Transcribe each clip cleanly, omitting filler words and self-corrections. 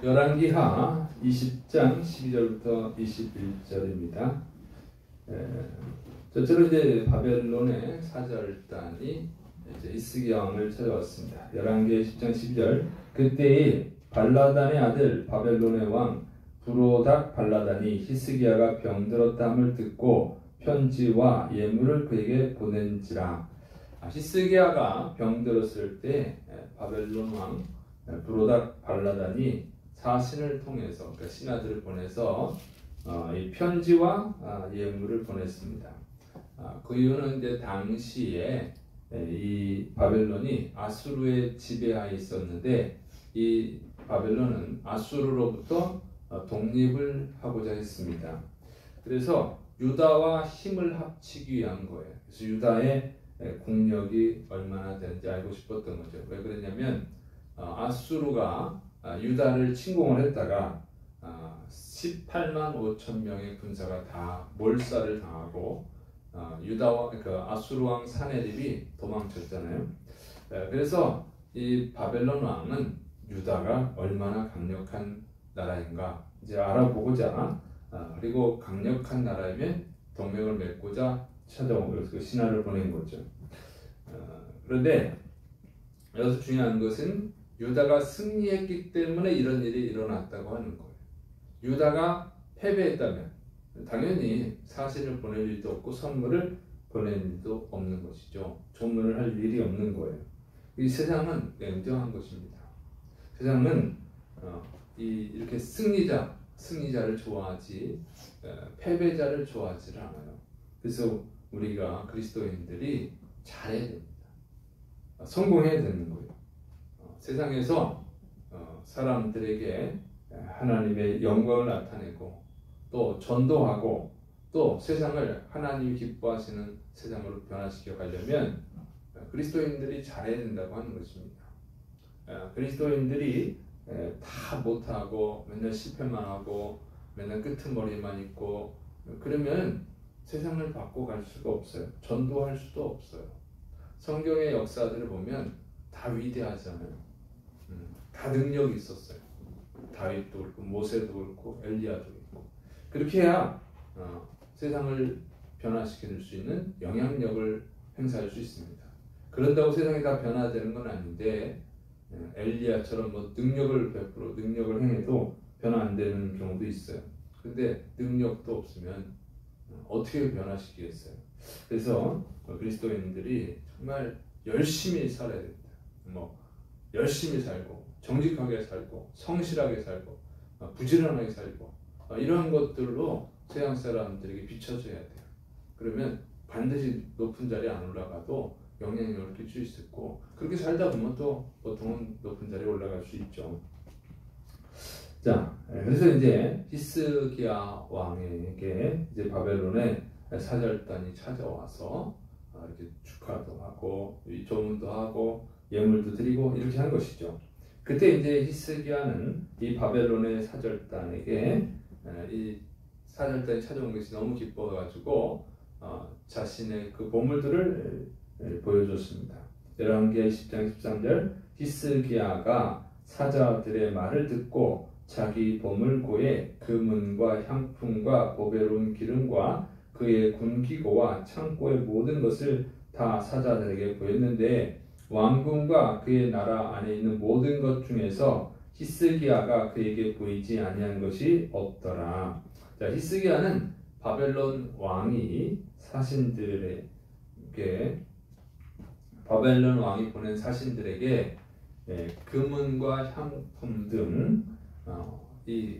열왕기하 20장 12절부터 21절입니다. 저처럼 이제 바벨론의 사절단이 이제 히스기야 왕을 찾아왔습니다. 열왕기 10장 12절. 그때에 발라단의 아들 바벨론의 왕 브로닥 발라단이 히스기야가 병들었다함을 듣고 편지와 예물을 그에게 보낸지라. 히스기야가 병들었을 때 바벨론 왕 브로닥 발라단이 사신을 통해서, 그러니까 신하들을 보내서 이 편지와 예물을 보냈습니다. 그 이유는 이제 당시에 이 바벨론이 아수르의 지배하에 있었는데, 이 바벨론은 아수르로부터 독립을 하고자 했습니다. 그래서 유다와 힘을 합치기 위한 거예요. 그래서 유다의 국력이 얼마나 되는지 알고 싶었던 거죠. 왜 그랬냐면 아수르가 유다를 침공을 했다가 18만 5천 명의 군사가 다 몰살을 당하고 유다와 그 아수르 왕 사네립이 도망쳤잖아요. 그래서 이 바벨론 왕은 유다가 얼마나 강력한 나라인가 이제 알아보고자, 그리고 강력한 나라이면 동맹을 맺고자 찾아온 그 신하를 보낸 거죠. 그런데 여기서 중요한 것은 유다가 승리했기 때문에 이런 일이 일어났다고 하는 거예요. 유다가 패배했다면 당연히 사신을 보낼 일도 없고 선물을 보낼 일도 없는 것이죠. 조문을 할 일이 없는 거예요. 이 세상은 냉정한 것입니다. 세상은 이렇게 승리자를 좋아하지 패배자를 좋아하지 않아요. 그래서 우리가 그리스도인들이 잘해야 됩니다. 성공해야 되는 거예요. 세상에서 사람들에게 하나님의 영광을 나타내고 또 전도하고 또 세상을 하나님이 기뻐하시는 세상으로 변화시켜 가려면 그리스도인들이 잘해야 된다고 하는 것입니다. 그리스도인들이 다 못하고 맨날 실패만 하고 맨날 끄트머리만 있고 그러면 세상을 바꿔갈 수가 없어요. 전도할 수도 없어요. 성경의 역사들을 보면 다 위대하잖아요. 다 능력이 있었어요. 다윗도 그렇고 모세도 그렇고 엘리야도 그렇고. 그렇게 해야 세상을 변화시킬 수 있는 영향력을 행사할 수 있습니다. 그런다고 세상이 다 변화되는 건 아닌데 엘리야처럼 뭐 능력을 베풀어 능력을 행해도 변화 안 되는 경우도 있어요. 근데 능력도 없으면 어떻게 변화시키겠어요? 그래서 그리스도인들이 정말 열심히 살아야 됩니다. 열심히 살고 정직하게 살고 성실하게 살고 부지런하게 살고 이러한 것들로 세상 사람들에게 비춰져야 돼요. 그러면 반드시 높은 자리에 안 올라가도 영향력을 끼칠 수 있고, 그렇게 살다 보면 또 보통은 높은 자리에 올라갈 수 있죠. 자, 그래서 이제 히스기야 왕에게 이제 바벨론의 사절단이 찾아와서 이렇게 축하도 하고 조문도 하고 예물도 드리고 이렇게 한 것이죠. 그때 이제 히스기야는 이 바벨론의 사절단에게 이 사절단이 찾아온 것이 너무 기뻐가지고 자신의 그 보물들을 보여줬습니다. 열왕기 10장 13절. 히스기야가 사자들의 말을 듣고 자기 보물고에 금은과 향품과 보배로운 기름과 그의 군기고와 창고의 모든 것을 다 사자들에게 보였는데 왕궁과 그의 나라 안에 있는 모든 것 중에서 히스기야가 그에게 보이지 아니한 것이 없더라. 자, 히스기야는 바벨론 왕이 바벨론 왕이 보낸 사신들에게 금은과 향품 등 이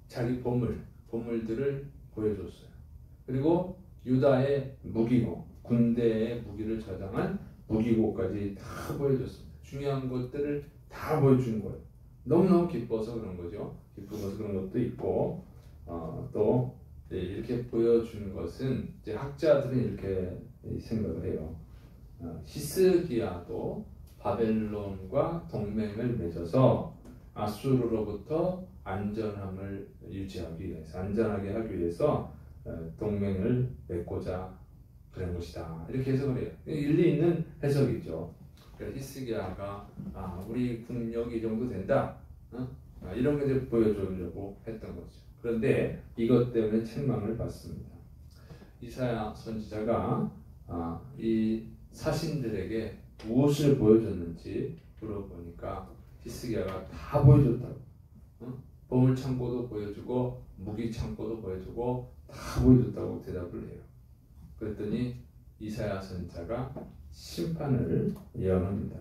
자기 보물들을 보여줬어요. 그리고 유다의 무기고, 군대의 무기를 저장한 무기고까지 다 보여줬습니다. 중요한 것들을 다 보여준 거예요. 너무너무 기뻐서 그런 거죠. 기뻐서 그런 것도 있고, 또 이렇게 보여준 것은 이제 학자들은 이렇게 생각을 해요. 히스기야도 바벨론과 동맹을 맺어서 아수르로부터 안전함을 유지하기 위해서, 안전하게 하기 위해서 동맹을 맺고자 그런 것이다. 이렇게 해석을 해요. 일리 있는 해석이죠. 그래서 히스기야가 우리 국력이 이 정도 된다. 이런 것을 보여주려고 했던 거죠. 그런데 이것 때문에 책망을 받습니다. 이사야 선지자가 이 사신들에게 무엇을 보여줬는지 물어보니까 히스기야가 다 보여줬다고. 보물 창고도 보여주고 무기 창고도 보여주고 다 보여줬다고 대답을 해요. 그랬더니 이사야 선지자가 심판을 예언합니다.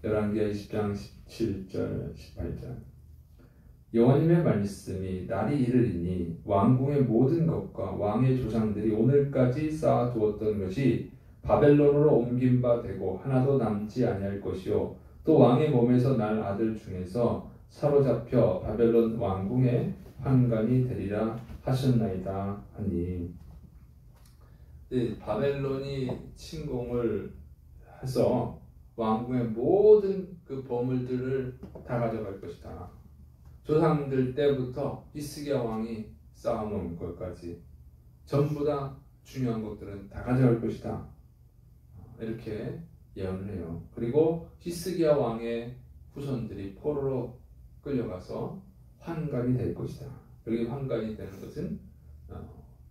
열왕기하 20장 17절 18절 여호와님의 말씀이 날이 이르리니 왕궁의 모든 것과 왕의 조상들이 오늘까지 쌓아두었던 것이 바벨론으로 옮긴 바 되고 하나도 남지 아니할 것이요 또 왕의 몸에서 날 아들 중에서 사로잡혀 바벨론 왕궁의 환관이 되리라 하셨나이다 하니 바벨론이 침공을 해서 왕궁의 모든 그 보물들을 다 가져갈 것이다. 조상들 때부터 히스기야 왕이 쌓아놓은 것까지 전부 다 중요한 것들은 다 가져갈 것이다. 이렇게 예언을 해요. 그리고 히스기야 왕의 후손들이 포로로 끌려가서 환관이 될 것이다. 여기 환관이 되는 것은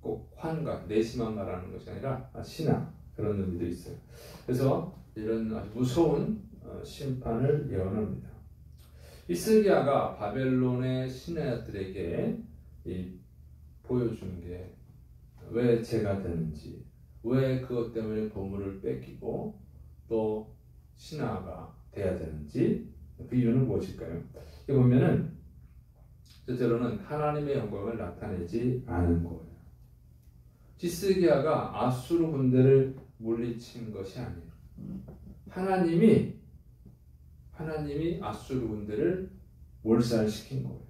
꼭 환관, 내심만 말하는 것이 아니라 신앙 그런 의미도 있어요. 그래서 이런 아주 무서운 심판을 예언합니다. 히스기야가 바벨론의 신하들에게 보여준 게 왜 죄가 되는지, 왜 그것 때문에 보물을 뺏기고 또 신하가 돼야 되는지 그 이유는 무엇일까요? 여기 보면은 첫째로는 하나님의 영광을 나타내지 않은 거예요. 히스기야가 아수르 군대를 물리친 것이 아니에요. 하나님이 아수르 군대를 몰살시킨 거예요.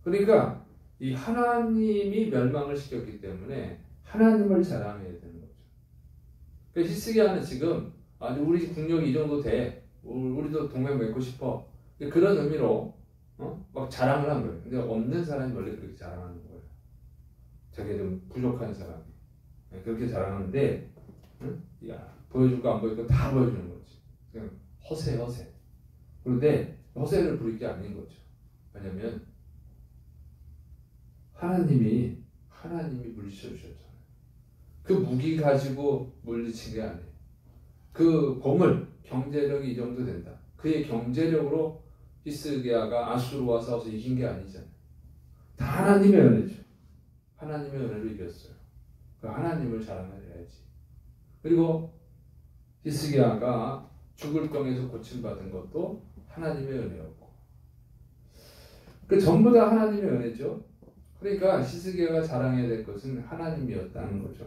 그러니까 이 하나님이 멸망을 시켰기 때문에 하나님을 자랑해야 되는 거죠. 그러니까 히스기야는 지금 우리 국력이 이 정도 돼. 우리도 동맹 맺고 싶어. 그런 의미로 막 자랑을 한 거예요. 근데 없는 사람이 원래 그렇게 자랑하는 거예요. 자기 좀 부족한 사람이 그렇게 자랑하는데 보여줄 거 안 보여줄 거 다 보여주는 거지. 그냥 허세. 그런데 허세를 부릴 게 아닌 거죠. 왜냐면 하나님이 물리쳐 주셨잖아요. 그 무기 가지고 물리친 게 아니에요. 그 보물 경제력이 이 정도 된다. 그의 경제력으로 히스기야가 아수르와 싸워서 이긴 게 아니잖아요. 다 하나님의 은혜죠. 하나님의 은혜로 이겼어요. 그 하나님을 자랑해야지. 그리고 히스기야가 죽을 병에서 고침받은 것도 하나님의 은혜였고 그 전부 다 하나님의 은혜죠. 그러니까 히스기야가 자랑해야 될 것은 하나님이었다는 거죠.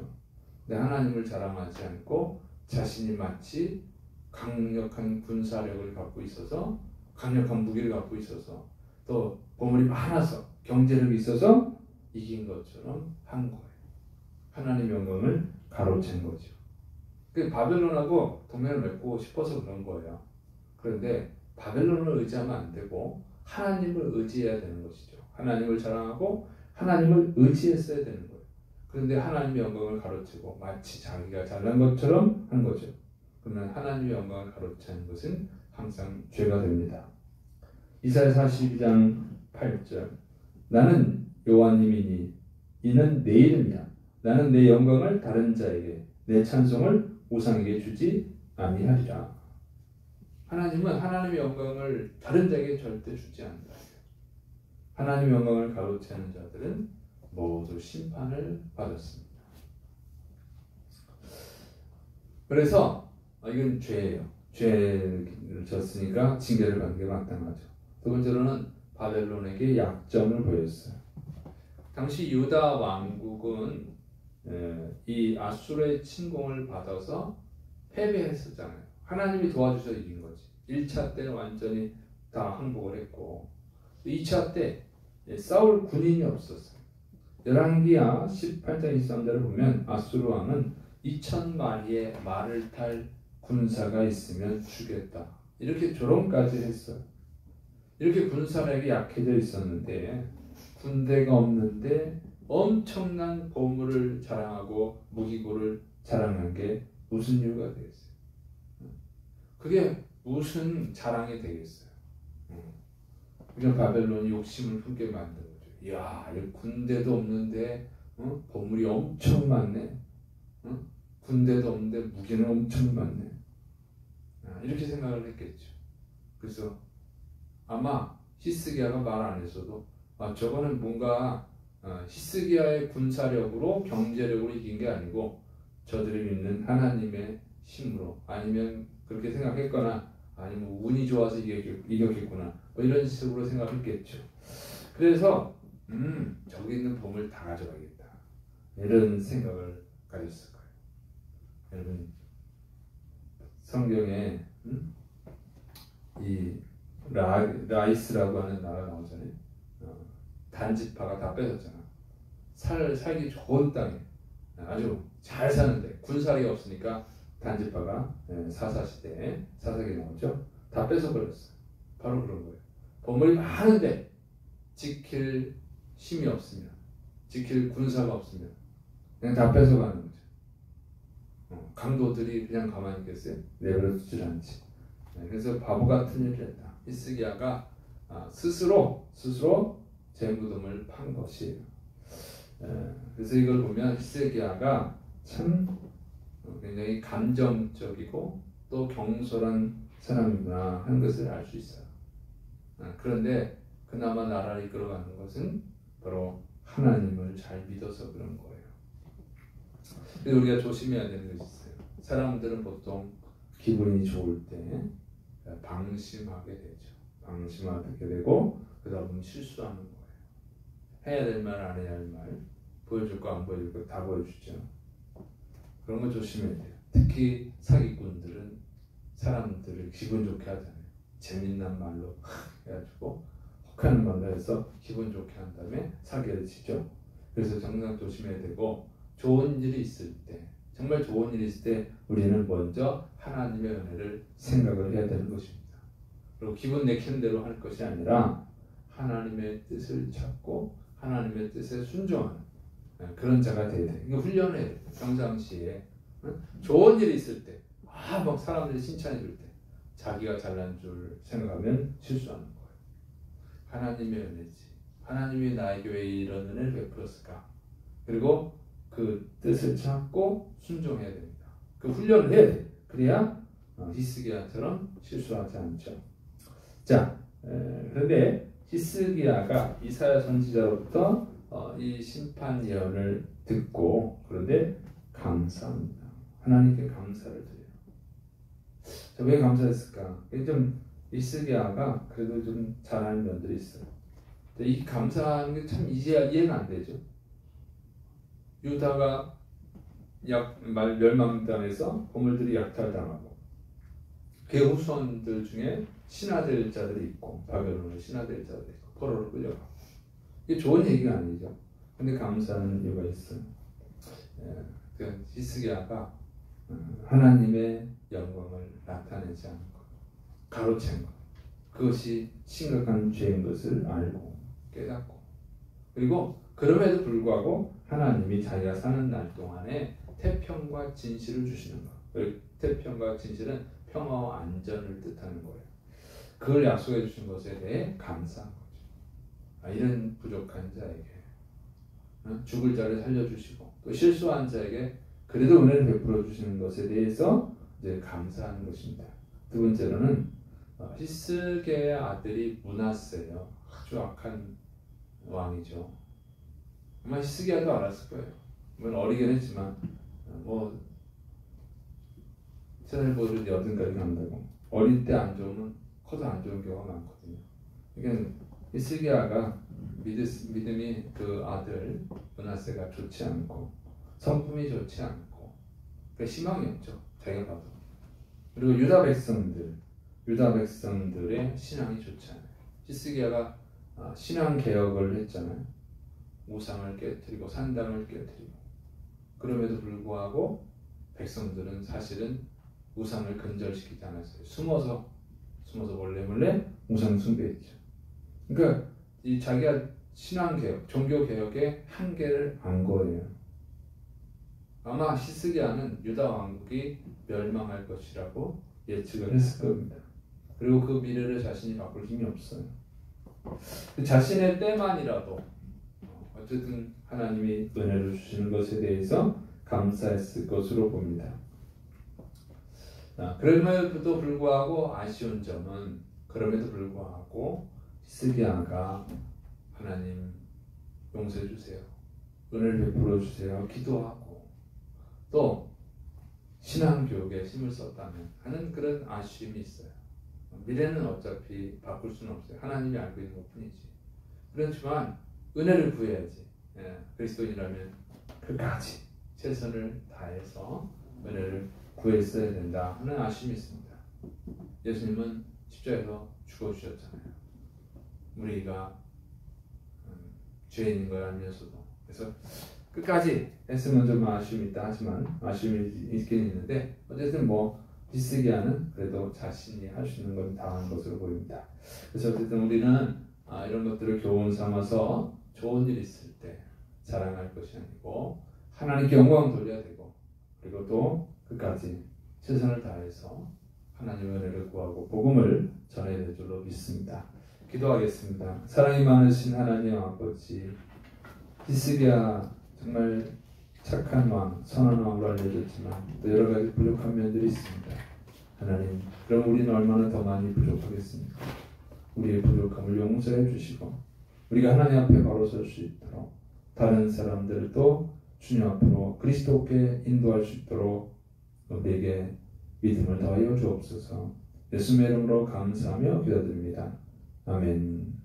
근데 하나님을 자랑하지 않고 자신이 마치 강력한 군사력을 갖고 있어서 강력한 무기를 갖고 있어서 또 보물이 많아서 경제력이 있어서 이긴 것처럼 한 거예요. 하나님의 영광을 가로챈 거죠. 그 바벨론하고 동맹을 맺고 싶어서 그런 거예요. 그런데 바벨론을 의지하면 안 되고 하나님을 의지해야 되는 것이죠. 하나님을 자랑하고 하나님을 의지했어야 되는 거예요. 그런데 하나님의 영광을 가로채고 마치 자기가 잘난 것처럼 한 거죠. 그러면 하나님의 영광을 가로챈 것은 항상 죄가 됩니다. 이사야 42장 8절 나는 여호와님이니 이는 내 이름이야. 나는 내 영광을 다른 자에게 내 찬송을 우상에게 주지 아니하리라. 하나님은 하나님의 영광을 다른 자에게 절대 주지 않는다. 하나님의 영광을 가로채는 자들은 모두 심판을 받았습니다. 그래서 이건 죄예요. 죄를 졌으니까 징계를 받는 게 마땅하죠. 두 번째로는 바벨론에게 약점을 보였어요. 당시 유다 왕국은 이 아수르의 침공을 받아서 패배했었잖아요. 하나님이 도와주셔서 이긴 거지. 1차 때는 완전히 다 항복을 했고 2차 때 싸울 군인이 없었어요. 열왕기하 18장 23절을 보면 아수르 왕은 2,000마리의 말을 탈 군사가 있으면 주겠다. 이렇게 조롱까지 했어요. 이렇게 군사력이 약해져 있었는데 군대가 없는데 엄청난 보물을 자랑하고 무기고를 자랑한 게 무슨 이유가 되겠어요? 그게 무슨 자랑이 되겠어요? 그러니까 바벨론이 욕심을 품게 만든 거죠. 이야, 군대도 없는데 보물이 엄청 많네. 군대도 없는데 무기는 엄청 많네. 이렇게 생각을 했겠죠. 그래서 아마 히스기야가 말 안 했어도 저거는 뭔가 히스기야의 군사력으로 경제력으로 이긴 게 아니고 저들이 믿는 하나님의 힘으로, 아니면 그렇게 생각했거나 아니면 운이 좋아서 이겼겠구나, 뭐 이런 식으로 생각했겠죠. 그래서 저기 있는 보물 다 가져가겠다, 이런 생각을 가졌을 거예요. 여러분, 성경에 이 라이스라고 하는 나라가 나오잖아요. 단지파가 다 뺏었잖아. 살기 좋은 땅에 아주 잘 사는데 군사력이 없으니까 단지파가 사사시대에 사사기에 나오죠. 다 뺏어버렸어요. 바로 그런 거예요. 보물이 많은데 지킬 힘이 없으면, 지킬 군사가 없으면 그냥 다 뺏어가는 거죠. 강도들이 그냥 가만히 있겠어요? 내버려 두질 않지. 그래서 바보 같은 일을 했다. 히스기야가 스스로 재무금을 판 것이에요. 그래서 이걸 보면 히스기야가 참 굉장히 감정적이고 또 경솔한 사람이구나 하는 것을 알 수 있어요. 그런데 그나마 나라를 이끌어가는 것은 바로 하나님을 잘 믿어서 그런 거예요. 그래서 우리가 조심해야 되는 것이 있어요. 사람들은 보통 기분이 좋을 때 방심하게 되죠. 방심하게 되고 그러다 보면 실수하는 거예요. 해야 될 말, 안 해야 할 말, 보여줄 거, 안 보여줄 거 다 보여주죠. 그런 거 조심해야 돼요. 특히 사기꾼들은 사람들을 기분 좋게 하잖아요. 재밌는 말로 해가지고 혹하는 말로 해서 기분 좋게 한 다음에 사기를 치죠. 그래서 정말 조심해야 되고, 좋은 일이 있을 때, 정말 좋은 일이 있을 때 우리는 먼저 하나님의 은혜를 생각을 해야 되는 것입니다. 그리고 기분 내키는 대로 할 것이 아니라 하나님의 뜻을 찾고 하나님의 뜻에 순종하는 그런 자가 되어야 돼요. 이거 훈련해야 돼요. 평상시에 좋은 일이 있을 때, 막 사람들이 칭찬해 줄 때 자기가 잘난 줄 생각하면 실수하는 거예요. 하나님의 은혜지. 하나님이 나에게 왜 이런 은혜를 베풀었을까? 그리고 그 뜻을 찾고 순종해야 됩니다. 그 훈련을 해야 돼요. 그래야 히스기야처럼 실수하지 않죠. 자, 그런데 히스기야가 이사야 선지자로부터 이 심판 예언을 듣고, 그런데 감사합니다. 하나님께 감사를 드려요. 자, 왜 감사했을까? 좀 히스기야가 그래도 좀 잘하는 면들이 있어요. 이 감사하는 게 참 이해가 안 되죠. 유다가 멸망당해서 보물들이 약탈당하고, 그 후손들 중에 신하될 자들이 있고, 바벨론의 신하될 자들이 있고, 포로로 끌려가고, 이게 좋은 얘기가 아니죠. 근데 감사하는 이유가 있어요. 히스기야가 하나님의 영광을 나타내지 않은 것, 가로챈 것, 그것이 심각한 죄인 것을 알고 깨닫고, 그리고 그럼에도 불구하고 하나님이 자기가 사는 날 동안에 태평과 진실을 주시는 것. 태평과 진실은 평화와 안전을 뜻하는 거예요. 그걸 약속해 주신 것에 대해 감사한 거죠. 이런 부족한 자에게 죽을 자를 살려주시고, 또 실수한 자에게 그래도 은혜를 베풀어 주시는 것에 대해서 이제 감사하는 것입니다. 두 번째로는 히스기야의 아들이 므낫세예요. 아주 악한 왕이죠. 아마 히스기야도 알았을 거예요. 물론 어리긴 했지만 세상을 보여주는데 어딘가를 간다고. 어릴 때 안 좋으면 커서 안 좋은 경우가 많거든요. 그러니까 히스기야가 믿음이 그 아들 므낫세가 좋지 않고, 성품이 좋지 않고, 그러니까 희망이 없죠. 자기가 봐도. 그리고 유다 백성들의 신앙이 좋지 않아요. 히스기야가 신앙 개혁을 했잖아요. 우상을 깨뜨리고 산당을 깨뜨리고, 그럼에도 불구하고 백성들은 사실은 우상을 근절시키지 않았어요. 숨어서 몰래 우상 숭배했죠. 그러니까 이 자기가 신앙 개혁, 종교 개혁의 한계를 안 거예요. 아마 히스기야는 유다 왕국이 멸망할 것이라고 예측을 했을 겁니다. 그리고 그 미래를 자신이 바꿀 힘이 없어요. 자신의 때만이라도 어쨌든 하나님이 은혜를 주시는 것에 대해서 감사했을 것으로 봅니다. 그럼에도 불구하고 아쉬운 점은 그럼에도 불구하고 히스기야가 하나님 용서해 주세요. 은혜를 베풀어 주세요. 기도하고 또 신앙교육에 힘을 썼다면 하는 그런 아쉬움이 있어요. 미래는 어차피 바꿀 수는 없어요. 하나님이 알고 있는 것 뿐이지. 그렇지만 은혜를 구해야지. 그리스도인이라면 끝까지 최선을 다해서 은혜를 구했어야 된다 하는 아쉬움이 있습니다. 예수님은 십자가에서 죽어주셨잖아요. 우리가 죄인인 걸 알면서도. 그래서 끝까지 했으면 좀 아쉬움이 있다 하지만 아쉬움이 있긴 있는데 어쨌든 히스기야는 그래도 자신이 할 수 있는 건 다 한 것으로 보입니다. 그래서 어쨌든 우리는 이런 것들을 교훈 삼아서 좋은 일 있을 때 자랑할 것이 아니고 하나님께 영광 돌려야 되고 그리고 또 끝까지 최선을 다해서 하나님의 은혜를 구하고 복음을 전해야 될 줄로 믿습니다. 기도하겠습니다. 사랑이 많으신 하나님 아버지, 히스기야 정말 착한 왕, 선한 왕으로 알려졌지만 또 여러 가지 부족한 면들이 있습니다. 하나님, 그럼 우리는 얼마나 더 많이 부족하겠습니까? 우리의 부족함을 용서해 주시고 우리가 하나님 앞에 바로 설 수 있도록 다른 사람들도 주님 앞으로 그리스도께 인도할 수 있도록 우리에게 믿음을 더하여 주옵소서. 예수님의 이름으로 감사하며 기도드립니다. 아멘.